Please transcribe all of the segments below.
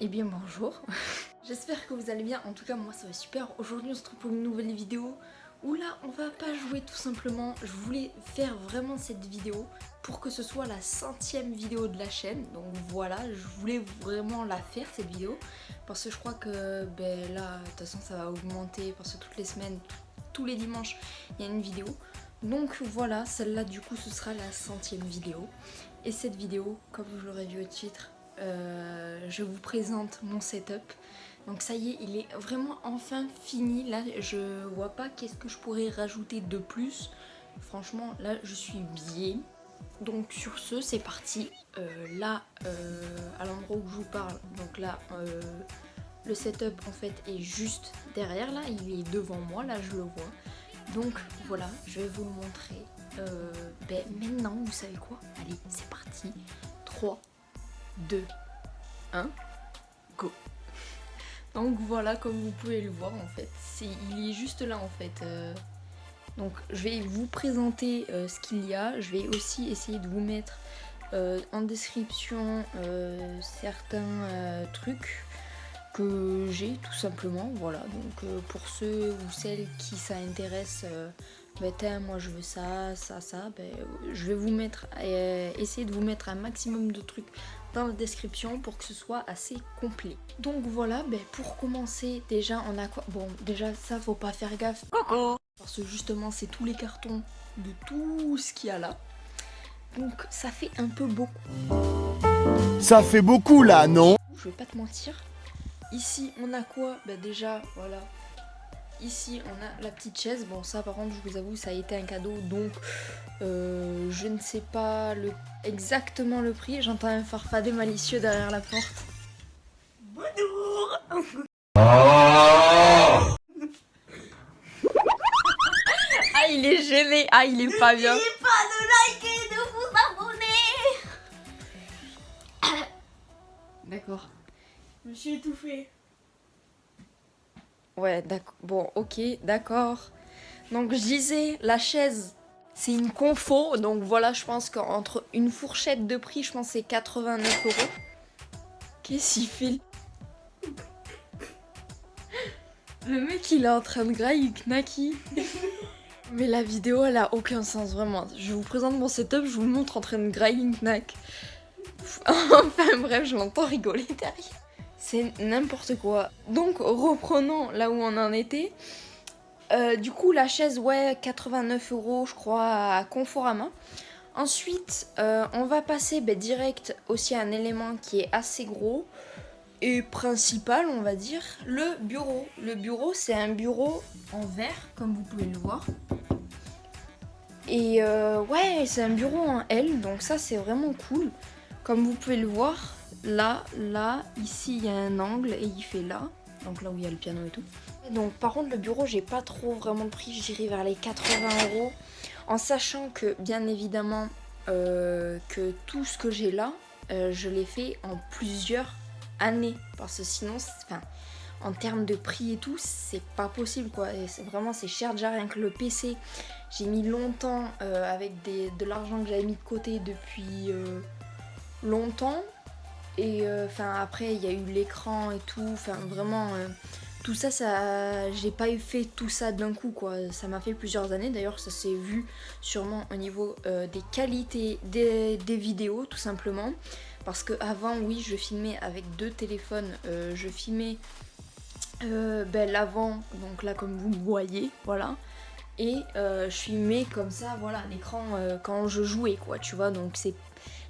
Eh bien bonjour, j'espère que vous allez bien, en tout cas moi ça va super. Aujourd'hui on se retrouve pour une nouvelle vidéo où là on va pas jouer tout simplement. Je voulais faire vraiment cette vidéo pour que ce soit la 100e vidéo de la chaîne. Donc voilà, je voulais vraiment la faire cette vidéo parce que je crois que là de toute façon ça va augmenter parce que toutes les semaines, tous les dimanches il y a une vidéo. Donc voilà, celle-là du coup ce sera la 100e vidéo. Et cette vidéo, comme vous l'aurez vu au titre, je vous présente mon setup. Donc ça y est, il est vraiment enfin fini. Là, je vois pas qu'est-ce que je pourrais rajouter de plus. Franchement, là, je suis bien. Donc sur ce, c'est parti. Là, à l'endroit où je vous parle, donc là, le setup en fait est juste derrière. Là, il est devant moi. Là, je le vois. Donc voilà, je vais vous le montrer. Maintenant, vous savez quoi? Allez, c'est parti. 3, 2, 1, go. Donc voilà, comme vous pouvez le voir en fait, il est juste là en fait. Donc je vais vous présenter ce qu'il y a. Je vais aussi essayer de vous mettre en description certains trucs que j'ai tout simplement. Voilà, donc pour ceux ou celles qui ça intéresse, moi je veux ça, je vais vous mettre, essayer de vous mettre un maximum de trucs dans la description pour que ce soit assez complet. Donc voilà, pour commencer, déjà on a quoi? Bon, déjà ça faut pas faire gaffe. Coucou. Parce que justement c'est tous les cartons de tout ce qu'il y a là. Donc ça fait un peu beaucoup. Ça fait beaucoup là, non? Je vais pas te mentir. Ici on a quoi? Déjà voilà. Ici on a la petite chaise. Bon ça par contre je vous avoue ça a été un cadeau donc je ne sais pas exactement le prix. J'entends un farfadet malicieux derrière la porte. Bonjour. Ah il est gêné. Ah il est pas bien. N'oubliez pas de liker et de vous abonner. D'accord. Je me suis étouffée. Ouais d'accord. Bon ok d'accord. Donc je disais la chaise. C'est une confo, donc voilà, je pense qu'entre une fourchette de prix, je pense que c'est 89 €. Qu'est-ce qu'il fait? Le mec, il est en train de grailler Knacky. Mais la vidéo, elle a aucun sens, vraiment. Je vous présente mon setup, je vous le montre en train de grailler Knack. Enfin bref, je l'entends rigoler derrière. C'est n'importe quoi. Donc reprenons là où on en était. Du coup, la chaise, ouais, 89 € je crois, à Conforama. Ensuite, on va passer direct aussi à un élément qui est assez gros et principal, on va dire, le bureau. Le bureau, c'est un bureau en verre, comme vous pouvez le voir. Et ouais, c'est un bureau en L, donc ça, c'est vraiment cool. Comme vous pouvez le voir, là, ici, il y a un angle et il fait là. Donc là où il y a le piano et tout. Donc par contre, le bureau, j'ai pas trop vraiment de prix, je dirais vers les 80 €. En sachant que, bien évidemment, que tout ce que j'ai là, je l'ai fait en plusieurs années. Parce que sinon, en termes de prix et tout, c'est pas possible, quoi. Et c'est cher déjà, rien que le PC. J'ai mis longtemps avec de l'argent que j'avais mis de côté depuis longtemps. Et après, il y a eu l'écran et tout. Enfin, vraiment... tout ça, j'ai pas fait tout ça d'un coup, quoi. Ça m'a fait plusieurs années. D'ailleurs, ça s'est vu sûrement au niveau des qualités des vidéos, tout simplement. Parce que avant, oui, je filmais avec 2 téléphones. Je filmais l'avant, donc là, comme vous le voyez, voilà. Et je filmais comme ça, voilà, l'écran quand je jouais, quoi, tu vois. Donc c'est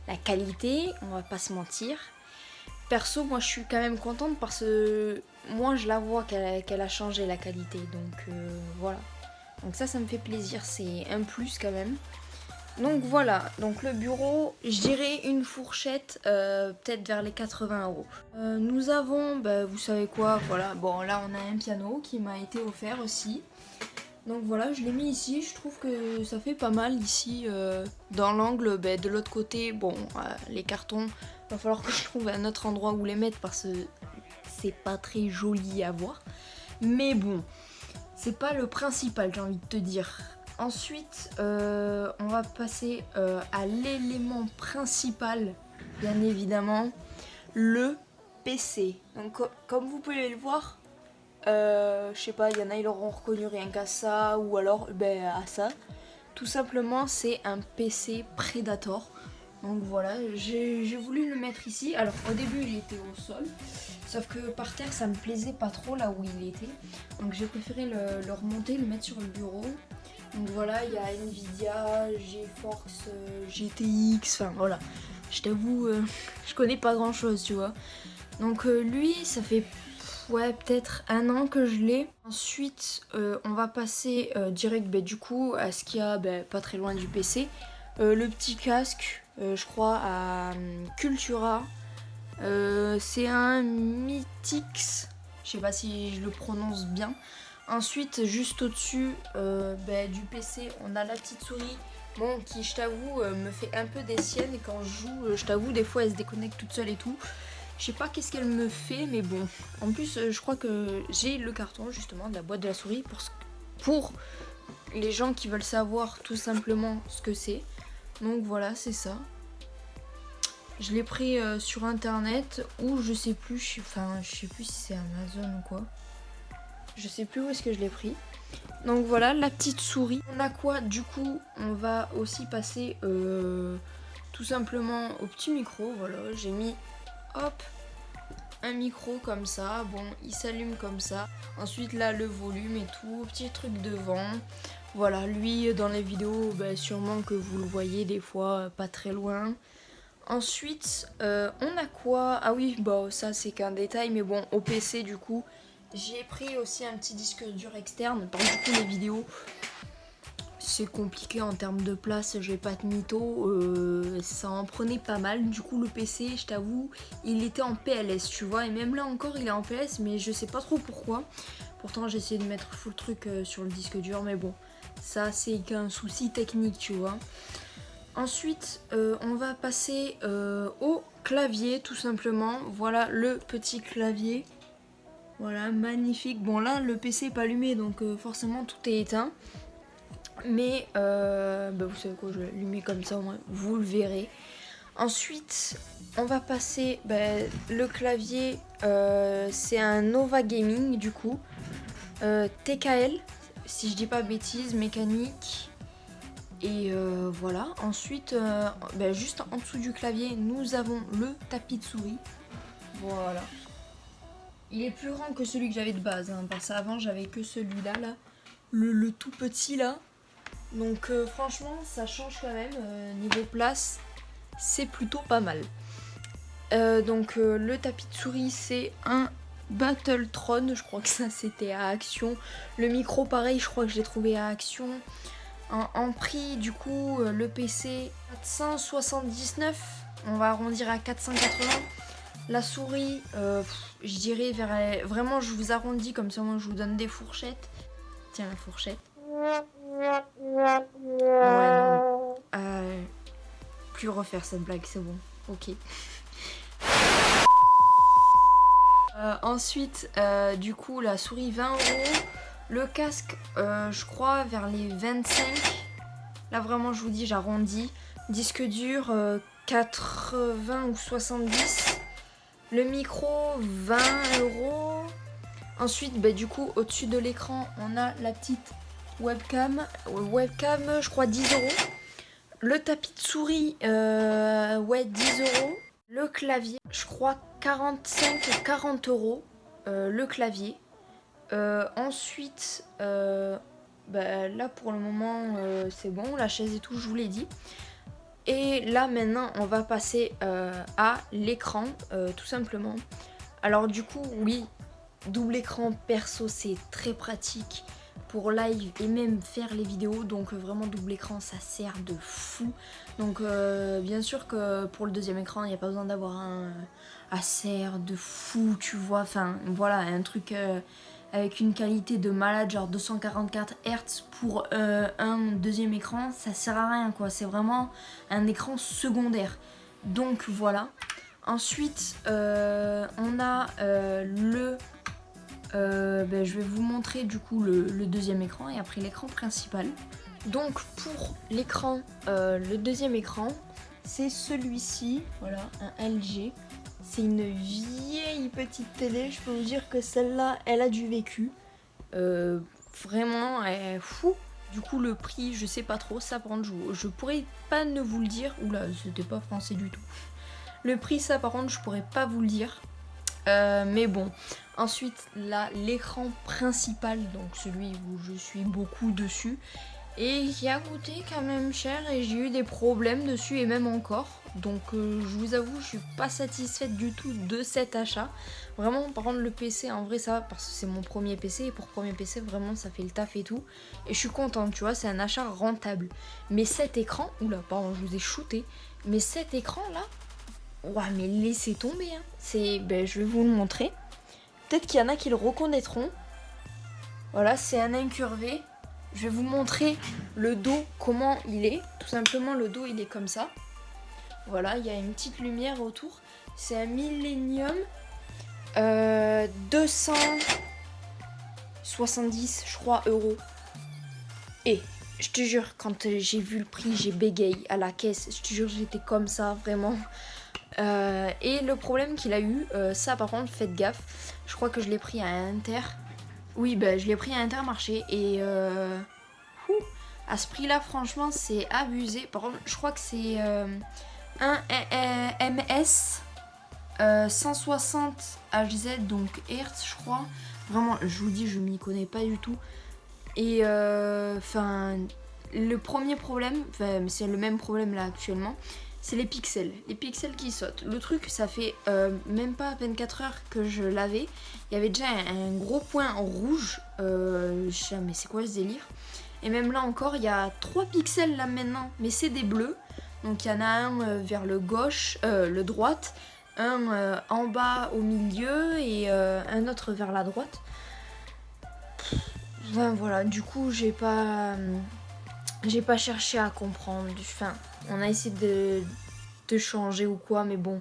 la qualité, on va pas se mentir. Perso, moi je suis quand même contente parce que moi je la vois qu'elle a changé la qualité, donc voilà. Donc ça me fait plaisir, c'est un plus quand même. Donc voilà, donc le bureau, je dirais une fourchette, peut-être vers les 80 €. Nous avons, vous savez quoi, voilà, bon là on a un piano qui m'a été offert aussi. Donc voilà, je l'ai mis ici, je trouve que ça fait pas mal ici, dans l'angle. De l'autre côté, bon, les cartons, va falloir que je trouve un autre endroit où les mettre parce que c'est pas très joli à voir. Mais bon, c'est pas le principal, j'ai envie de te dire. Ensuite, on va passer à l'élément principal, bien évidemment, le PC. Donc comme vous pouvez le voir, je sais pas, il y en a ils l'auront reconnu rien qu'à ça ou alors à ça. Tout simplement c'est un PC Predator. Donc voilà, j'ai voulu le mettre ici. Alors au début il était au sol, sauf que par terre ça me plaisait pas trop là où il était. Donc j'ai préféré le remonter, le mettre sur le bureau. Donc voilà, il y a Nvidia, GeForce, GTX, enfin voilà. Je t'avoue, je connais pas grand chose, tu vois. Donc lui, ça fait peut-être 1 an que je l'ai. Ensuite, on va passer direct du coup à ce qu'il y a pas très loin du PC. Le petit casque, je crois à Cultura. C'est un Mythix, je sais pas si je le prononce bien. Ensuite, juste au-dessus du PC, on a la petite souris. Bon, qui je t'avoue me fait un peu des siennes et quand je joue, je t'avoue des fois elle se déconnecte toute seule et tout. Je sais pas qu'est-ce qu'elle me fait mais bon. En plus je crois que j'ai le carton justement de la boîte de la souris pour les gens qui veulent savoir tout simplement ce que c'est. Donc voilà, c'est ça. Je l'ai pris sur internet ou je sais plus, je sais plus si c'est Amazon ou quoi. Je sais plus où est-ce que je l'ai pris. Donc voilà la petite souris. On a quoi du coup? On va aussi passer tout simplement au petit micro. Voilà, j'ai mis hop un micro comme ça. Bon, il s'allume comme ça. Ensuite là le volume et tout, petit truc devant. Voilà, lui dans les vidéos, sûrement que vous le voyez des fois pas très loin. Ensuite on a quoi? Ah oui, ça c'est qu'un détail, mais bon, au PC du coup. J'ai pris aussi un petit disque dur externe. Donc du coup les vidéos c'est compliqué en termes de place, je vais pas te mytho, ça en prenait pas mal. Du coup le PC, je t'avoue, il était en PLS, tu vois, et même là encore il est en PLS, mais je sais pas trop pourquoi. Pourtant j'ai essayé de mettre full truc sur le disque dur, mais bon, ça c'est qu'un souci technique, tu vois. Ensuite on va passer au clavier tout simplement. Voilà le petit clavier. Voilà, magnifique. Bon là le PC est pas allumé donc forcément tout est éteint. Mais vous savez quoi, je vais l'allumer comme ça, au moins vous le verrez. Ensuite on va passer le clavier, c'est un Nova Gaming du coup. TKL, si je dis pas bêtises, mécanique. Et voilà, ensuite juste en dessous du clavier nous avons le tapis de souris. Voilà. Il est plus grand que celui que j'avais de base, hein, parce qu'avant j'avais que celui-là, là, le tout petit là. Donc franchement ça change quand même, niveau place, c'est plutôt pas mal. Donc le tapis de souris c'est un Battletron, je crois que ça c'était à Action. Le micro pareil, je crois que je l'ai trouvé à Action. En prix du coup le PC 479, on va arrondir à 480. La souris, je dirais vraiment je vous arrondis comme ça, moi je vous donne des fourchettes. Tiens la fourchette. Ouais non. Plus refaire cette blague, c'est bon. Ok. Ensuite, du coup la souris 20 €. Le casque, je crois vers les 25. Là vraiment je vous dis j'arrondis. Disque dur 80 ou 70. Le micro 20 €. Ensuite du coup au-dessus de l'écran on a la petite webcam. Webcam je crois 10 €. Le tapis de souris 10 €. Le clavier je crois 45 ou 40 €. Le clavier. Ensuite là pour le moment c'est bon, la chaise et tout je vous l'ai dit. Et là maintenant on va passer à l'écran tout simplement. Alors du coup oui, double écran perso c'est très pratique pour live et même faire les vidéos, donc vraiment double écran ça sert de fou. Donc bien sûr que pour le deuxième écran il n'y a pas besoin d'avoir un Acer de fou, tu vois, enfin voilà un truc avec une qualité de malade, genre 244 Hz pour un deuxième écran, ça sert à rien quoi, c'est vraiment un écran secondaire. Donc voilà. Ensuite on a je vais vous montrer du coup le deuxième écran et après l'écran principal. Donc pour l'écran, le deuxième écran, c'est celui-ci, voilà, un LG. C'est une vieille petite télé, je peux vous dire que celle-là, elle a du vécu. Vraiment, elle est fou. Du coup, le prix, je sais pas trop, ça par contre, je pourrais pas ne vous le dire. Oula, c'était pas français du tout. Le prix, ça par contre, je pourrais pas vous le dire. Mais bon, ensuite, là, l'écran principal, donc celui où je suis beaucoup dessus, et qui a coûté quand même cher et j'ai eu des problèmes dessus et même encore. Donc je vous avoue, je suis pas satisfaite du tout de cet achat. Vraiment, par contre le PC en vrai ça va parce que c'est mon premier PC et pour premier PC vraiment ça fait le taf et tout. Et je suis contente, tu vois, c'est un achat rentable. Mais cet écran, oula pardon je vous ai shooté, mais cet écran là, ouah mais laissez tomber hein. C'est, je vais vous le montrer. Peut-être qu'il y en a qui le reconnaîtront. Voilà, c'est un incurvé. Je vais vous montrer le dos, comment il est. Tout simplement, le dos, il est comme ça. Voilà, il y a une petite lumière autour. C'est un Millennium 270, je crois, euros. Et je te jure, quand j'ai vu le prix, j'ai bégayé à la caisse. Je te jure, j'étais comme ça, vraiment. Et le problème qu'il a eu, ça par contre, faites gaffe. Je crois que je l'ai pris à Inter. Oui, je l'ai pris à Intermarché et à ce prix-là, franchement, c'est abusé. Par contre, je crois que c'est un MS 160 Hz, donc Hertz, je crois. Vraiment, je vous dis, je m'y connais pas du tout. Et le premier problème, c'est le même problème là actuellement, c'est les pixels. Les pixels qui sautent. Le truc, ça fait même pas 24 heures que je l'avais. Il y avait déjà un gros point rouge. Mais c'est quoi ce délire? Et même là encore, il y a 3 pixels là maintenant. Mais c'est des bleus. Donc il y en a un vers le gauche, le droite. Un en bas au milieu. Et un autre vers la droite. Voilà, du coup, j'ai pas cherché à comprendre. Enfin, on a essayé de changer ou quoi, mais bon.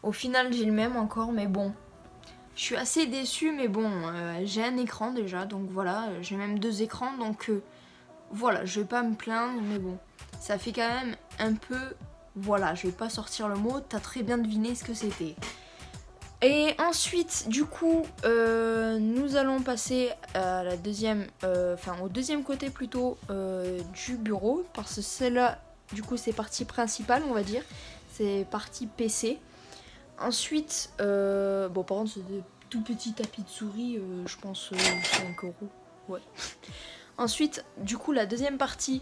Au final, j'ai le même encore, mais bon. Je suis assez déçue, mais bon, j'ai un écran déjà, donc voilà. J'ai même 2 écrans, donc voilà, je vais pas me plaindre, mais bon. Ça fait quand même un peu... Voilà, je vais pas sortir le mot, t'as très bien deviné ce que c'était. Et ensuite, du coup, nous allons passer à la deuxième, au deuxième côté plutôt du bureau, parce que celle-là, du coup, c'est partie principale, on va dire. C'est partie PC. Ensuite, par contre, c'est des tout petits tapis de souris, je pense 5 €. Ouais. Ensuite, du coup, la deuxième partie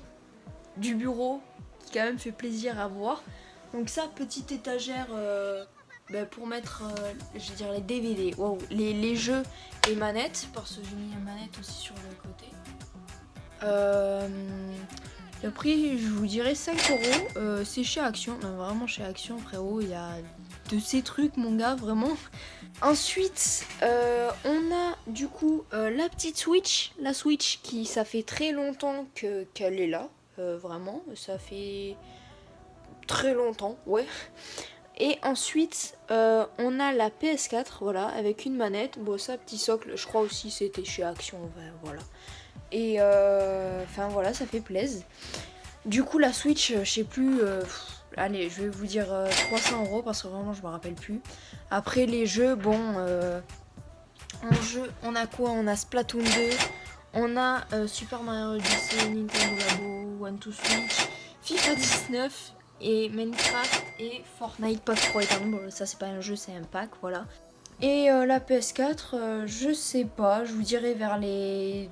du bureau, qui quand même fait plaisir à voir. Donc ça, petite étagère... pour mettre je veux dire les DVD, wow, les jeux et manettes, parce que j'ai mis une manette aussi sur le côté. Le prix, je vous dirais 5 €. C'est chez Action, non, vraiment chez Action, frérot. Il y a de ces trucs, mon gars, vraiment. Ensuite, on a du coup la petite Switch. La Switch qui, ça fait très longtemps qu'elle est là. Vraiment, ça fait très longtemps, ouais. Et ensuite, on a la PS4, voilà, avec une manette. Bon, ça, petit socle, je crois aussi c'était chez Action, voilà. Et voilà, ça fait plaisir. Du coup, la Switch, je sais plus, allez, je vais vous dire 300 € parce que vraiment, je me rappelle plus. Après, les jeux, bon, en jeu, on a quoi? On a Splatoon 2, on a Super Mario Odyssey, Nintendo Labo, One to Switch, FIFA 19... et Minecraft et Fortnite Pack Pro Eternal. Bon, ça c'est pas un jeu, c'est un pack, voilà. Et la PS4, je sais pas, je vous dirais vers les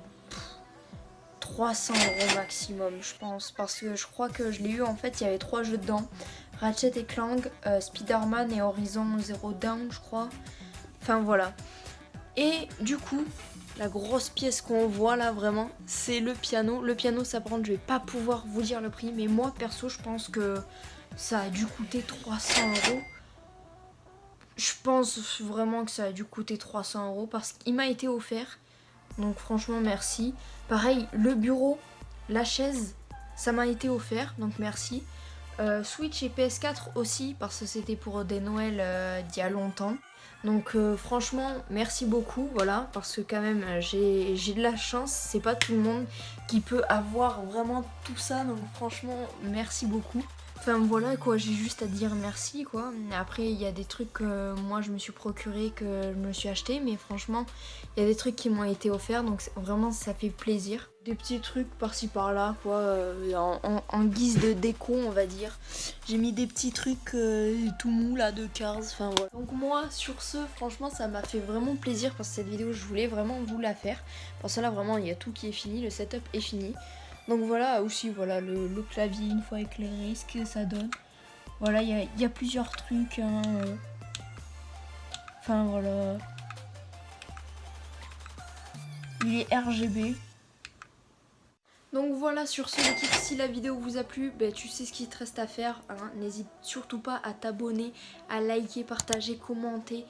300 € maximum, je pense, parce que je crois que je l'ai eu, en fait, il y avait 3 jeux dedans. Ratchet et Clank, Spider-Man et Horizon Zero Dawn, je crois. Enfin voilà. Et du coup, la grosse pièce qu'on voit là vraiment, c'est le piano. Le piano, ça prend, je vais pas pouvoir vous dire le prix, mais moi perso, je pense que ça a dû coûter 300 €. Je pense vraiment que ça a dû coûter 300 € parce qu'il m'a été offert. Donc franchement, merci. Pareil, le bureau, la chaise, ça m'a été offert, donc merci. Switch et PS4 aussi, parce que c'était pour des Noëls d'il y a longtemps. Donc franchement, merci beaucoup, voilà, parce que quand même, j'ai de la chance, c'est pas tout le monde qui peut avoir vraiment tout ça, donc franchement, merci beaucoup. Enfin voilà quoi, j'ai juste à dire merci quoi. Après il y a des trucs que moi je me suis procuré, que je me suis acheté, mais franchement il y a des trucs qui m'ont été offerts, donc vraiment ça fait plaisir. Des petits trucs par-ci par-là quoi, en guise de déco on va dire. J'ai mis des petits trucs tout mou là de Cars, enfin voilà. Donc moi sur ce franchement ça m'a fait vraiment plaisir parce que cette vidéo je voulais vraiment vous la faire. Parce que là vraiment il y a tout qui est fini, le setup est fini. Donc voilà, aussi voilà le clavier une fois éclairé, ce que ça donne. Voilà, il y a plusieurs trucs. Hein, Enfin voilà. Il est RGB. Donc voilà, sur ce l'équipe, si la vidéo vous a plu, ben, tu sais ce qu'il te reste à faire. Hein. N'hésite surtout pas à t'abonner, à liker, partager, commenter.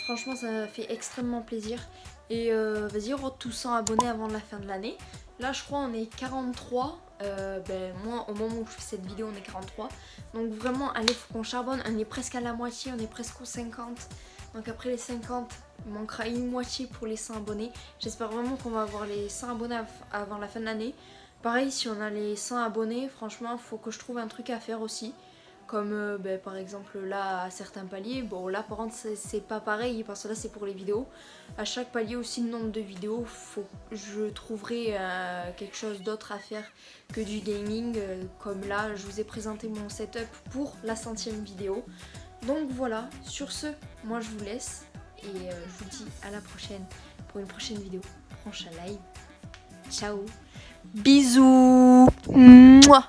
Franchement ça fait extrêmement plaisir. Et vas-y, on tous 100 abonnés avant la fin de l'année. Là je crois on est 43. Ben, moi au moment où je fais cette vidéo on est 43. Donc vraiment allez, faut qu'on charbonne. On est presque à la moitié, on est presque aux 50. Donc après les 50, il manquera une moitié pour les 100 abonnés. J'espère vraiment qu'on va avoir les 100 abonnés avant la fin de l'année. Pareil, si on a les 100 abonnés, franchement il faut que je trouve un truc à faire aussi. Comme ben, par exemple là à certains paliers, bon là par contre c'est pas pareil parce que là c'est pour les vidéos. À chaque palier aussi le nombre de vidéos, je trouverai quelque chose d'autre à faire que du gaming. Comme là je vous ai présenté mon setup pour la 100e vidéo. Donc voilà, sur ce, moi je vous laisse et je vous dis à la prochaine pour une prochaine vidéo, prochain live. Ciao, bisous, mouah.